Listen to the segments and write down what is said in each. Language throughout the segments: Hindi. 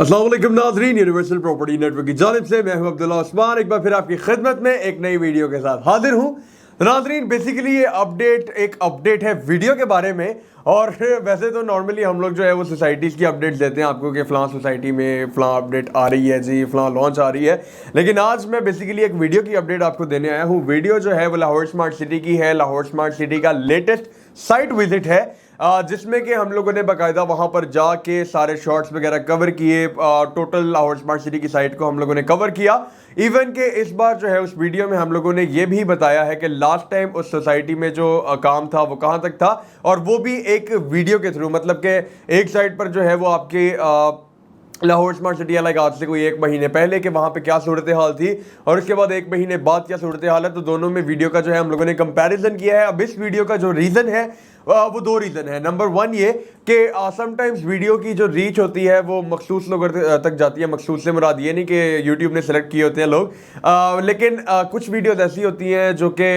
अस्सलाम वालेकुम नाज़रीन, यूनिवर्सल प्रॉपर्टी नेटवर्क की जानिब से मैं हूं अब्दुल्ला उस्मान एक बार फिर आपकी खिदमत में एक नई वीडियो के साथ हाजिर हूं। नाज़रीन, बेसिकली ये एक अपडेट है वीडियो के बारे में। और वैसे तो नॉर्मली हम लोग जो है वो सोसाइटीज़ की अपडेट्स देते हैं आपको कि फ़लाँ सोसाइटी में फ़लाँ अपडेट आ रही है जी, फ़लाँ लॉन्च आ रही है। लेकिन आज मैं बेसिकली एक वीडियो की अपडेट आपको देने आया हूँ। वीडियो जो है वो लाहौर स्मार्ट सिटी की है। लाहौर स्मार्ट सिटी का लेटेस्ट साइट विजिट है, जिसमें कि हम लोगों ने बाकायदा वहाँ पर जाके सारे शॉट्स वगैरह कवर किए। टोटल लाहौर स्मार्ट सिटी की साइट को हम लोगों ने कवर किया। इवन के इस बार जो है उस वीडियो में हम लोगों ने ये भी बताया है कि लास्ट टाइम उस सोसाइटी में जो काम था वो कहाँ तक था, और वो भी एक वीडियो के थ्रू। मतलब कि एक साइड पर जो है वो आपके लाहौर स्मार्ट सिटी है, लाइक आज से कोई एक महीने पहले कि वहाँ पे क्या सूरत हाल थी, और उसके बाद एक महीने बाद क्या सूरत हाल है। तो दोनों में वीडियो का जो है हम लोगों ने कंपैरिजन किया है। अब इस वीडियो का जो रीज़न है वो दो रीज़न है। नंबर वन ये कि समटाइम्स वीडियो की जो रीच होती है वो मखसूस लोगों तक जाती है। मखसूस से मुराद ये नहीं कि यूट्यूब ने सेलेक्ट किए होते हैं लोग, लेकिन कुछ वीडियोज़ ऐसी होती हैं जो कि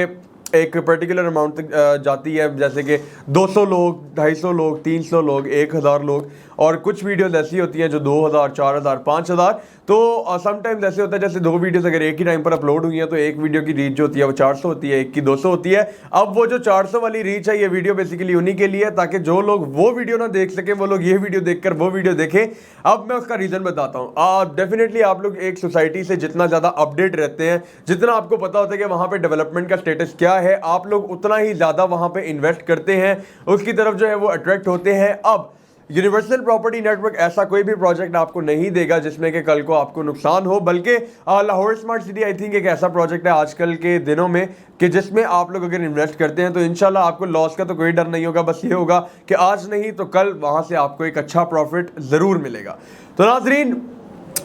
एक पर्टिकुलर अमाउंट तक जाती है, जैसे कि 200 लोग, 250 लोग, 300 लोग, 1000 लोग। और कुछ वीडियोस ऐसी होती हैं जो 2000, 4000, 5000। तो समटाइम्स ऐसे होता है जैसे दो वीडियोस अगर एक ही टाइम पर अपलोड हुई हैं तो एक वीडियो की रीच जो होती है वो 400 होती है, एक की 200 होती है। अब वो जो 400 वाली रीच है, ये वीडियो बेसिकली उन्हीं के लिए है ताकि जो लोग वो वीडियो ना देख सके वो लोग ये वीडियो देखकर वो वीडियो देखें। अब मैं उसका रीज़न बताता हूँ। डेफिनेटली आप लोग एक सोसाइटी से जितना ज़्यादा अपडेट रहते हैं, जितना आपको पता होता है कि वहाँ पर डेवलपमेंट का स्टेटस क्या है, आप लोग उतना ही ज़्यादा वहाँ पर इन्वेस्ट करते हैं, उसकी तरफ जो है वो अट्रैक्ट होते हैं। अब यूनिवर्सल प्रॉपर्टी नेटवर्क ऐसा कोई भी प्रोजेक्ट आपको नहीं देगा जिसमें कि कल को आपको नुकसान हो, बल्कि Lahore smart city I think एक ऐसा प्रोजेक्ट है आजकल के दिनों में कि जिसमें आप लोग अगर इन्वेस्ट करते हैं तो इंशाल्लाह आपको लॉस का तो कोई डर नहीं होगा। बस ये होगा कि आज नहीं तो कल वहाँ से आपको एक अच्छा प्रॉफिट ज़रूर मिलेगा। तो नाज़रीन,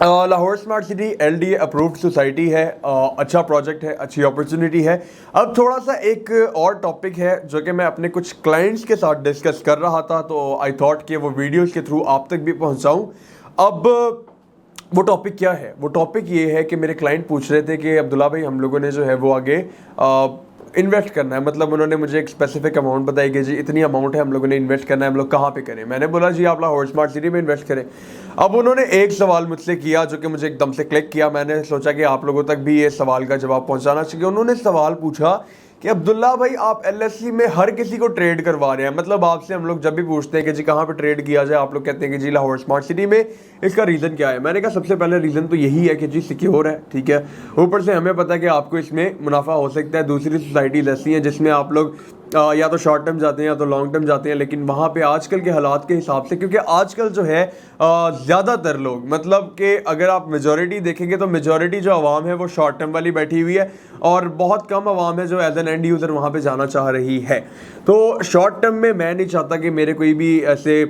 Lahore smart city LDA approved society है, अच्छा प्रोजेक्ट है, अच्छी अपॉर्चुनिटी है। अब थोड़ा सा एक और टॉपिक है जो कि मैं अपने कुछ क्लाइंट्स के साथ डिस्कस कर रहा था, तो आई थॉट कि वो वीडियोस के थ्रू आप तक भी पहुंचाऊं। अब वो टॉपिक क्या है? वो टॉपिक ये है कि मेरे क्लाइंट पूछ रहे थे कि अब्दुल्ला भाई, हम लोगों ने जो है वो आगे इन्वेस्ट करना है। मतलब उन्होंने मुझे एक स्पेसिफिक अमाउंट बताई कि जी इतनी अमाउंट है, हम लोगों ने इन्वेस्ट करना है, हम लोग कहाँ पे करें? मैंने बोला जी आप लाहौर स्मार्ट सिटी में इन्वेस्ट करें। अब उन्होंने एक सवाल मुझसे किया जो कि मुझे एकदम से क्लिक किया। मैंने सोचा कि आप लोगों तक भी ये सवाल का जवाब पहुँचाना चाहिए। उन्होंने सवाल पूछा कि अब्दुल्ला भाई, आप LSC में हर किसी को ट्रेड करवा रहे हैं। मतलब आपसे हम लोग जब भी पूछते हैं कि जी कहाँ पे ट्रेड किया जाए, आप लोग कहते हैं कि जी लाहौर स्मार्ट सिटी में। इसका रीज़न क्या है? मैंने कहा सबसे पहले रीज़न तो यही है कि जी सिक्योर है, ठीक है। ऊपर से हमें पता है कि आपको इसमें मुनाफा हो सकता है। दूसरी सोसाइटीज़ ऐसी हैं जिसमें आप लोग या तो शॉर्ट टर्म जाते हैं या तो लॉन्ग टर्म जाते हैं, लेकिन वहाँ पे आजकल के हालात के हिसाब से, क्योंकि आजकल जो है ज़्यादातर लोग, मतलब कि अगर आप मेजॉरिटी देखेंगे तो मेजॉरिटी जो आवाम है वो शॉर्ट टर्म वाली बैठी हुई है, और बहुत कम आवाम है जो एज एन एंड यूज़र वहाँ पे जाना चाह रही है। तो शॉर्ट टर्म में मैं नहीं चाहता कि मेरे कोई भी ऐसे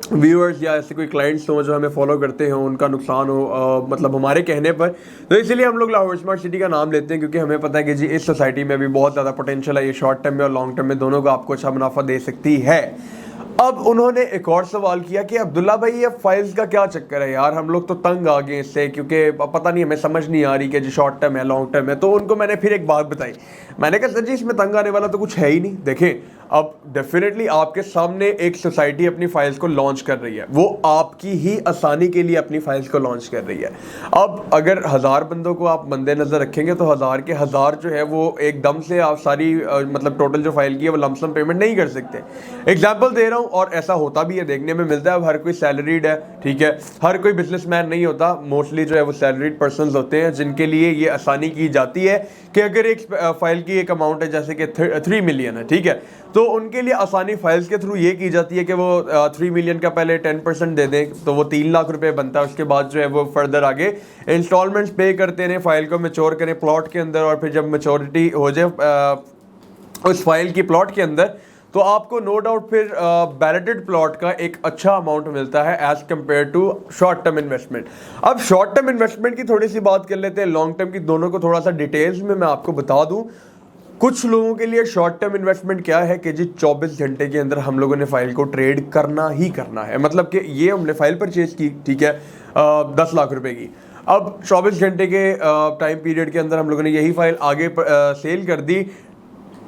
व्यूअर्स या ऐसे कोई क्लाइंट्स हो जो हमें फॉलो करते हो उनका नुकसान हो, मतलब हमारे कहने पर। तो इसीलिए हम लोग लाहौर स्मार्ट सिटी का नाम लेते हैं, क्योंकि हमें पता है कि जी इस सोसाइटी में भी बहुत ज़्यादा पोटेंशियल है। ये शॉर्ट टर्म में और लॉन्ग टर्म में दोनों को आपको अच्छा मुनाफा दे सकती है। अब उन्होंने एक और सवाल किया कि अब्दुल्ला भाई, ये फाइल्स का क्या चक्कर है यार? हम लोग तो तंग आ गए इससे, क्योंकि पता नहीं, हमें समझ नहीं आ रही कि जी शॉर्ट टर्म है लॉन्ग टर्म है। तो उनको मैंने फिर एक बात बताई। मैंने कहा सर जी, इसमें तंग आने वाला तो कुछ है ही नहीं। देखें, अब डेफिनेटली आपके सामने एक सोसाइटी अपनी फाइल्स को लॉन्च कर रही है, वो आपकी ही आसानी के लिए अपनी फाइल्स को लॉन्च कर रही है। अब अगर 1000 बंदों को आप मद्देनजर रखेंगे तो 1000 के 1000 जो है वो एकदम से आप सारी मतलब टोटल जो फाइल की है वो लमसम पेमेंट नहीं कर सकते। एग्जाम्पल दे रहा हूँ, और ऐसा होता भी है, देखने में मिलता है। अब हर कोई सैलरीड है, ठीक है, हर कोई बिजनेसमैन नहीं होता। मोस्टली जो है वो सैलरीड पर्सन होते हैं जिनके लिए ये आसानी की जाती है कि अगर एक फाइल की एक अमाउंट है जैसे कि 3 मिलियन है, ठीक है, तो उनके लिए आसानी फाइल्स के थ्रू ये की जाती है कि वो 3 मिलियन का पहले 10% दे दें, तो वो 3 लाख रुपए बनता है। उसके बाद जो है वो फर्दर आगे इंस्टॉलमेंट्स पे करते रहें, फाइल को मैच्योर करें प्लॉट के अंदर, और फिर जब मैच्योरिटी हो जाए उस फाइल की प्लॉट के अंदर, तो आपको नो डाउट फिर बैलेटेड प्लॉट का एक अच्छा अमाउंट मिलता है as compared to short term investment. अब शॉर्ट टर्म इन्वेस्टमेंट की थोड़ी सी बात कर लेते हैं, लॉन्ग टर्म की, दोनों को थोड़ा सा डिटेल्स में मैं आपको बता दूं। कुछ लोगों के लिए शॉर्ट टर्म इन्वेस्टमेंट क्या है कि जी 24 घंटे के अंदर हम लोगों ने फाइल को ट्रेड करना ही करना है। मतलब कि ये हमने फाइल परचेज की, ठीक है, 10 लाख रुपए की। अब 24 घंटे के टाइम पीरियड के अंदर हम लोगों ने यही फाइल आगे सेल कर दी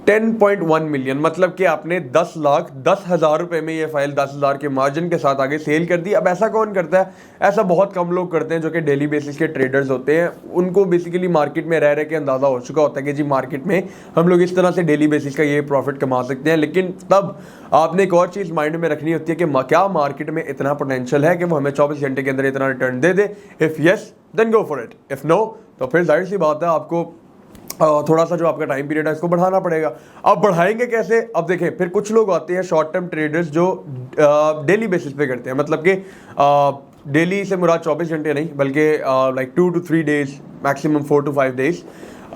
10.1 मिलियन, मतलब कि आपने 10 लाख 10,000 रुपए में ये फाइल 10,000 के मार्जिन के साथ आगे सेल कर दी। अब ऐसा कौन करता है? ऐसा बहुत कम लोग करते हैं जो कि डेली बेसिस के ट्रेडर्स होते हैं। उनको बेसिकली मार्केट में रह के अंदाज़ा हो चुका होता है कि जी मार्केट में हम लोग इस तरह से डेली बेसिस का ये प्रॉफिट कमा सकते हैं। लेकिन तब आपने एक और चीज़ माइंड में रखनी होती है कि क्या मार्केट में इतना पोटेंशियल है कि वो हमें 24 घंटे के अंदर इतना रिटर्न दे दे। If yes then go for it, if no तो फिर जाहिर सी बात है आपको थोड़ा सा जो आपका टाइम पीरियड है इसको बढ़ाना पड़ेगा। अब बढ़ाएंगे कैसे? अब देखें, फिर कुछ लोग आते हैं शॉर्ट टर्म ट्रेडर्स जो डेली बेसिस पे करते हैं, मतलब कि डेली से मुराद 24 घंटे नहीं बल्कि like 2 to 3 days, maximum 4 to 5 days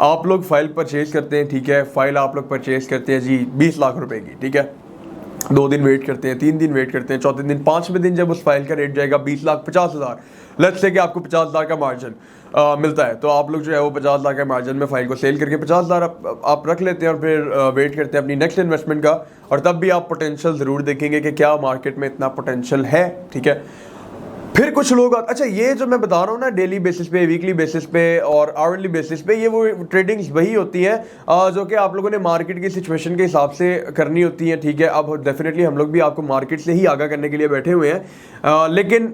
आप लोग फाइल परचेज करते हैं। ठीक है, फाइल आप लोग परचेज करते हैं जी 20 लाख रुपए की। ठीक है, 2 दिन वेट करते हैं, 3 दिन वेट करते हैं, चौथे दिन 5वें दिन जब उस फाइल का रेट जाएगा 20,50,000, लेट्स से कि आपको 50,000 का मार्जिन मिलता है, तो आप लोग जो है वो 50,000 के मार्जिन में फाइल को सेल करके 50,000 आप रख लेते हैं और फिर वेट करते हैं अपनी नेक्स्ट इन्वेस्टमेंट का। और तब भी आप पोटेंशियल ज़रूर देखेंगे कि क्या मार्केट में इतना पोटेंशियल है। ठीक है, फिर कुछ लोग अच्छा, ये जो मैं बता रहा हूँ ना डेली बेसिस पे, वीकली बेसिस पे और आवरली बेसिस पे, ये वो ट्रेडिंग्स वही होती हैं जो कि आप लोगों ने मार्केट की सिचुएशन के हिसाब से करनी होती हैं। ठीक है, अब डेफिनेटली हम लोग भी आपको मार्केट से ही आगाह करने के लिए बैठे हुए हैं, लेकिन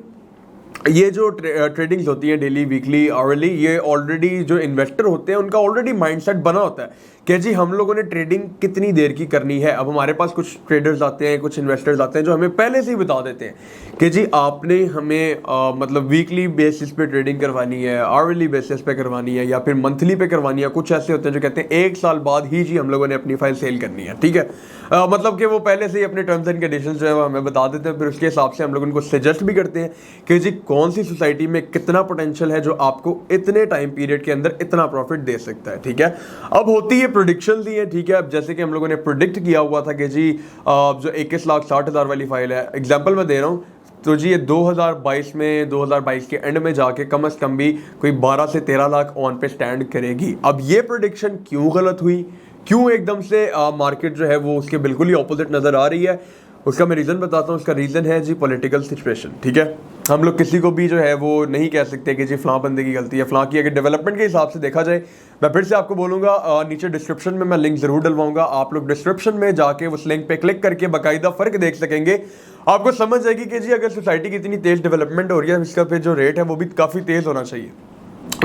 ये जो ट्रेडिंग्स होती है डेली, वीकली, आवरली, ये ऑलरेडी जो इन्वेस्टर होते हैं उनका ऑलरेडी माइंडसेट बना होता है कि जी हम लोगों ने ट्रेडिंग कितनी देर की करनी है। अब हमारे पास कुछ ट्रेडर्स आते हैं, कुछ इन्वेस्टर्स आते हैं जो हमें पहले से ही बता देते हैं कि जी आपने हमें मतलब वीकली बेसिस पे ट्रेडिंग करवानी है, आवरली बेसिस पे करवानी है या फिर मंथली पे करवानी है। कुछ ऐसे होते हैं जो कहते हैं 1 साल बाद ही जी हम लोगों ने अपनी फाइल सेल करनी है। ठीक है, मतलब कि वो पहले से ही अपने टर्म्स एंड कंडीशंस जो है वो हमें बता देते हैं, फिर उसके हिसाब से हम लोग उनको सजेस्ट भी करते हैं कि जी कौन सी सोसाइटी में कितना पोटेंशियल है जो आपको इतने टाइम पीरियड के अंदर इतना प्रॉफिट दे सकता है। ठीक है, अब होती है प्रेडिक्शन दी है। ठीक है, अब जैसे कि हम लोगों ने प्रेडिक्ट किया हुआ था कि जी जो 21,60,000 वाली फाइल है, एग्जाम्पल मैं दे रहा हूँ, तो जी ये 2022 में, 2022 के एंड में जाके कम से कम भी कोई 12 से 13 लाख ऑन पे स्टैंड करेगी। अब ये प्रेडिक्शन क्यों गलत हुई, क्यों एकदम से मार्केट जो है वो उसके बिल्कुल ही ऑपोजिट नज़र आ रही है, उसका मैं रीज़न बताता हूँ। उसका रीज़न है जी पॉलिटिकल सिचुएशन। ठीक है, हम लोग किसी को भी जो है वो नहीं कह सकते कि जी फ़लाँ बंदे की गलती है, फ़लाँ की। अगर डेवलपमेंट के हिसाब से देखा जाए, मैं फिर से आपको बोलूँगा, नीचे डिस्क्रिप्शन में मैं लिंक ज़रूर डलवाऊँगा, आप लोग डिस्क्रिप्शन में जाके उस लिंक पे क्लिक करके बाकायदा फ़र्क देख सकेंगे। आपको समझ आएगी कि जी अगर सोसाइटी की इतनी तेज़ डेवलपमेंट हो रही है, इसका फिर जो रेट है वो भी काफ़ी तेज़ होना चाहिए,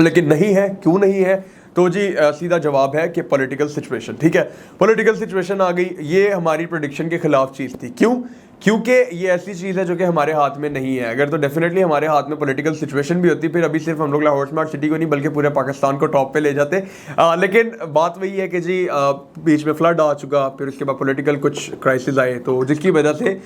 लेकिन नहीं है। क्यों नहीं है? तो जी सीधा जवाब है कि पॉलिटिकल सिचुएशन। ठीक है, पॉलिटिकल सिचुएशन आ गई, ये हमारी प्रेडिक्शन के खिलाफ चीज़ थी। क्यों? क्योंकि ये ऐसी चीज़ है जो कि हमारे हाथ में नहीं है। अगर तो डेफिनेटली हमारे हाथ में पॉलिटिकल सिचुएशन भी होती, फिर अभी सिर्फ हम लोग लाहौर स्मार्ट सिटी को नहीं बल्कि पूरे पाकिस्तान को टॉप पे ले जाते। लेकिन बात वही है कि जी बीच में फ्लड आ चुका, फिर उसके बाद पॉलिटिकल कुछ क्राइसिस आए, तो जिसकी वजह से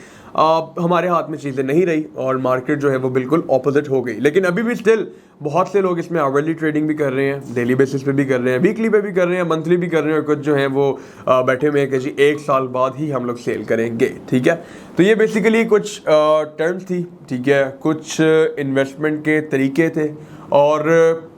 हमारे हाथ में चीज़ें नहीं रही और मार्केट जो है वो बिल्कुल ऑपोजिट हो गई। लेकिन अभी भी स्टिल बहुत से लोग इसमें आवरली ट्रेडिंग भी कर रहे हैं, डेली बेसिस पे भी कर रहे हैं, वीकली पे भी कर रहे हैं, मंथली भी कर रहे हैं, और कुछ जो हैं वो बैठे हुए हैं कि जी 1 साल बाद ही हम लोग सेल करेंगे। ठीक है, तो ये बेसिकली कुछ टर्म्स थी। ठीक है, कुछ इन्वेस्टमेंट के तरीके थे, और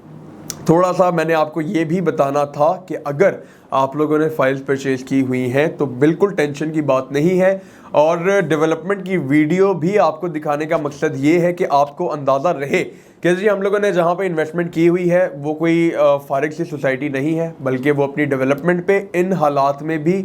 थोड़ा सा मैंने आपको ये भी बताना था कि अगर आप लोगों ने फाइल्स परचेज की हुई हैं तो बिल्कुल टेंशन की बात नहीं है। और डेवलपमेंट की वीडियो भी आपको दिखाने का मकसद ये है कि आपको अंदाज़ा रहे कि जी हम लोगों ने जहाँ पे इन्वेस्टमेंट की हुई है वो कोई फारिग सी सोसाइटी नहीं है, बल्कि वो अपनी डेवलपमेंट पे इन हालात में भी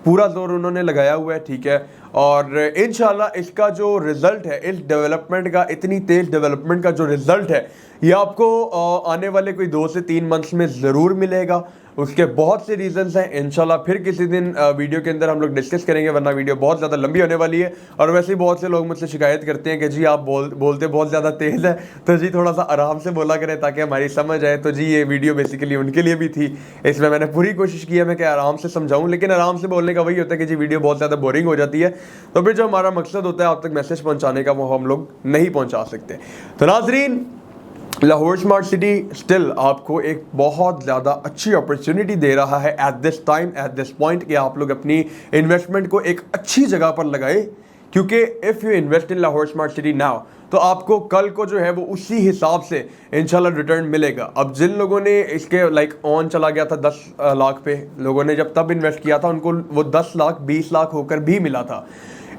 पूरा जोर उन्होंने लगाया हुआ है। ठीक है, और इंशाल्लाह इसका जो रिज़ल्ट है, इस डेवलपमेंट का, इतनी तेज़ डेवलपमेंट का जो रिज़ल्ट है, ये आपको आने वाले कोई 2 से 3 मंथ्स में ज़रूर मिलेगा। उसके बहुत से रीजंस हैं, इंशाल्लाह फिर किसी दिन वीडियो के अंदर हम लोग डिस्कस करेंगे, वरना वीडियो बहुत ज़्यादा लंबी होने वाली है। और वैसे ही बहुत से लोग मुझसे शिकायत करते हैं कि जी आप बोलते बहुत ज़्यादा तेज़ है, तो जी थोड़ा सा आराम से बोला करें ताकि हमारी समझ आए। तो जी ये वीडियो बेसिकली उनके लिए भी थी, इसमें मैंने पूरी कोशिश की है मैं कि आराम से समझाऊँ, लेकिन आराम से बोलने का वही होता है कि जी वीडियो बहुत ज़्यादा बोरिंग हो जाती है, तो फिर जो हमारा मकसद होता है आप तक मैसेज पहुँचाने का, वो हम लोग नहीं पहुँचा सकते। तो नाज़रीन, लाहौर स्मार्ट सिटी स्टिल आपको एक बहुत ज़्यादा अच्छी अपॉर्चुनिटी दे रहा है at this time, at this point, कि आप लोग अपनी इन्वेस्टमेंट को एक अच्छी जगह पर लगाए। क्योंकि if you invest in Lahore smart city now, तो आपको कल को जो है वो उसी हिसाब से इंशाल्लाह रिटर्न मिलेगा। अब जिन लोगों ने इसके लाइक ऑन चला गया था 10 लाख पे, लोगों ने जब तब इन्वेस्ट किया था उनको वो 10 लाख 20 लाख होकर भी मिला था।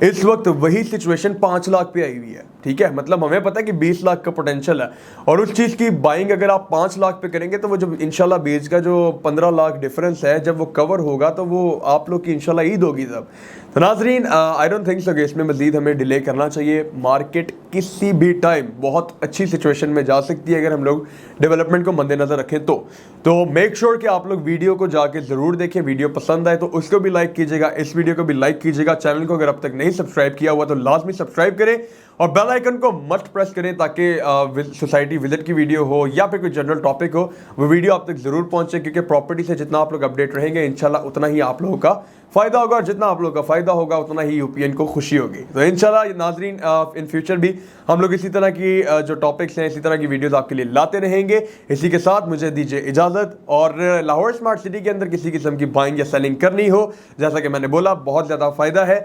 इस वक्त वही सिचुएशन 5 लाख पे आई हुई है, ठीक है। मतलब हमें पता है कि 20 लाख का पोटेंशियल है और उस चीज़ की बाइंग अगर आप 5 लाख पे करेंगे तो वो जब इंशाल्लाह बीच का जो 15 लाख डिफरेंस है जब वो कवर होगा तो वो आप लोग की इंशाल्लाह ईद होगी तब। तो नाजरीन आई डोंट थिंक सो कि इसमें मजीद हमें डिले करना चाहिए। मार्केट किसी भी टाइम बहुत अच्छी सिचुएशन में जा सकती है अगर हम लोग डेवलपमेंट को मद्देनजर रखें तो मेक श्योर कि आप लोग वीडियो को जाके ज़रूर देखें। वीडियो पसंद आए तो उसको भी लाइक कीजिएगा, इस वीडियो को भी लाइक कीजिएगा। चैनल को अगर अब तक नहीं सब्सक्राइब किया हुआ तो लाजमी सब्सक्राइब करें और बेल आइकन को मस्ट प्रेस करें ताकि सोसाइटी विजिट की वीडियो हो या फिर कोई जनरल टॉपिक हो वो वीडियो आप तक जरूर पहुंचे, क्योंकि प्रॉपर्टी से जितना आप लोग अपडेट रहेंगे इंशाल्लाह उतना ही आप लोगों का फायदा होगा और जितना आप लोगों का फायदा होगा उतना ही यूपीएन को खुशी होगी। तो इंशाल्लाह नाजरीन इन फ्यूचर भी हम लोग इसी तरह की जो टॉपिक्स हैं इसी तरह की वीडियोस आपके लिए लाते रहेंगे। इसी के साथ मुझे दीजिए इजाज़त। और लाहौर स्मार्ट सिटी के अंदर किसी किस्म की बाइंग या सेलिंग करनी हो, जैसा कि मैंने बोला बहुत ज़्यादा फायदा है,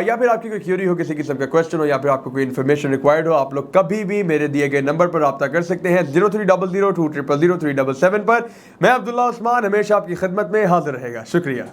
या फिर आपकी कोई क्यूरी हो, किसी किस्म का क्वेश्चन हो या फिर आपको कोई इन्फॉर्मेशन रिक्वायर्ड हो, आप लोग कभी भी मेरे दिए गए नंबर पर रब्ता कर सकते हैं 0300 200 377 पर। मैं अब्दुल्ला उस्मान हमेशा आपकी खिदमत में हाजिर रहेगा। शुक्रिया।